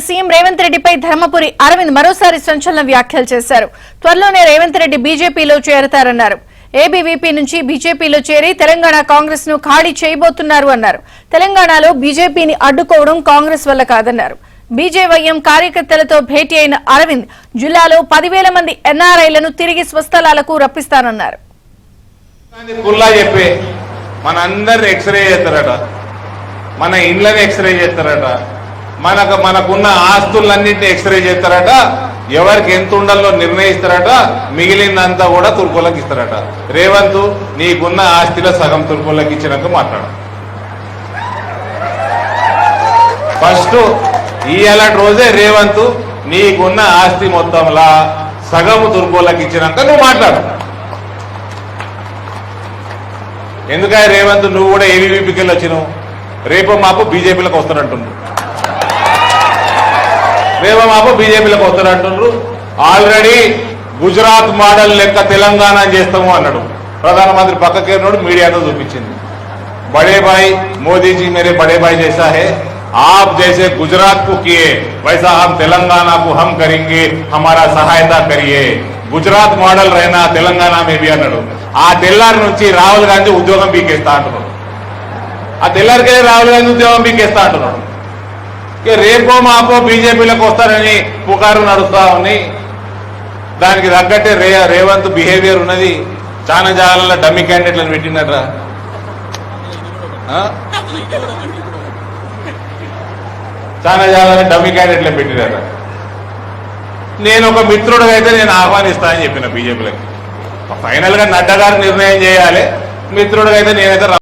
CM Revanth రెడ్డిపై ధర్మపురి అరవింద్ మరోసారి సంచలన వ్యాఖ్యలు చేశారు. త్వరలోనే రేవంత్ రెడ్డి బీజేపీలో చేరతారన్నారు. ఏబీవీపీ నుంచి బీజేపీలో చేరి తెలంగాణ కాంగ్రెస్ ను ఖాళీ చేయబోతున్నారు అన్నారు. తెలంగాణలో బీజేపీని అడ్డుకోవడం కాంగ్రెస్ వల్ల కాదన్నారు. బీజేవైఎం కార్యకర్తలతో భేటీ అయిన అరవింద్ జిల్లాలో 10,000 మంది ఎన్ఆర్ఐలను తిరిగి స్వస్థలాలకు రప్పిస్తానన్నారు. మనందరిని ఎక్స్రే చేస్తారట, మన ఇండ్లని ఎక్స్రే చేస్తారట, మనకున్న ఆస్తులన్నింటినీ ఎక్స్రే చేస్తారట, ఎవరికి ఎంత ఉండాలో నిర్ణయిస్తారట, మిగిలినంతా కూడా తుర్కోళ్ళకి ఇస్తారట. రేవంత్ నీకున్న ఆస్తిలో సగం తుర్కోళ్ళకి ఇచ్చినాక మాట్లాడు. ఫస్ట్ ఇవాళ రోజే రేవంత్ నీకున్న ఆస్తి మొత్తంలా సగం తుర్కోళ్ళకి ఇచ్చినాక నువ్వు మాట్లాడు. ఎందుకంటే రేవంత్ నువ్వు కూడా ఏబీవీపీకి వెళ్ళి వచ్చినావు, రేపు మాపు బీజేపీలకు వస్తారంటున్నారు. రేపు మాపు బీజేపీలకు వస్తారంటున్నారు. ఆల్రెడీ గుజరాత్ మోడల్ లెక్క తెలంగాణ చేస్తాము అన్నాడు ప్రధానమంత్రి. పక్కకేరినోడు మీడియాతో చూపించింది. बड़े भाई मोदी जी मेरे बड़े भाई जैसा है, आप जैसे गुजरात को किए वैसा हम तेलंगाना को हम करेंगे, हमारा सहायता करिए. గుజరాత్ మోడల్ రైనా తెలంగాణ మేబీ అన్నాడు. ఆ తెల్లారి నుంచి రాహుల్ గాంధీ ఉద్యోగం పీకేస్తా అంటున్నాడు. ఆ తెల్లారికే రాహుల్ గాంధీ ఉద్యోగం పీకేస్తా అంటున్నాడు. రేపో మాపో బీజేపీలకు వస్తారని పుకారు నడుస్తా ఉన్నాయి. దానికి తగ్గట్టే రేవంత్ బిహేవియర్ ఉన్నది. చాలా జాగాలలో డమ్మీ క్యాండిడేట్లను పెట్టినట్రా. చాలా జాగాలలో డమ్మీ క్యాండిడేట్లను పెట్టినట్రా. నేను ఒక మిత్రుడిగా అయితే నేను ఆహ్వానిస్తా అని చెప్పిన బీజేపీలకి. ఫైనల్ గా నడ్డా గారు నిర్ణయం చేయాలి. మిత్రుడిగా అయితే నేనైతే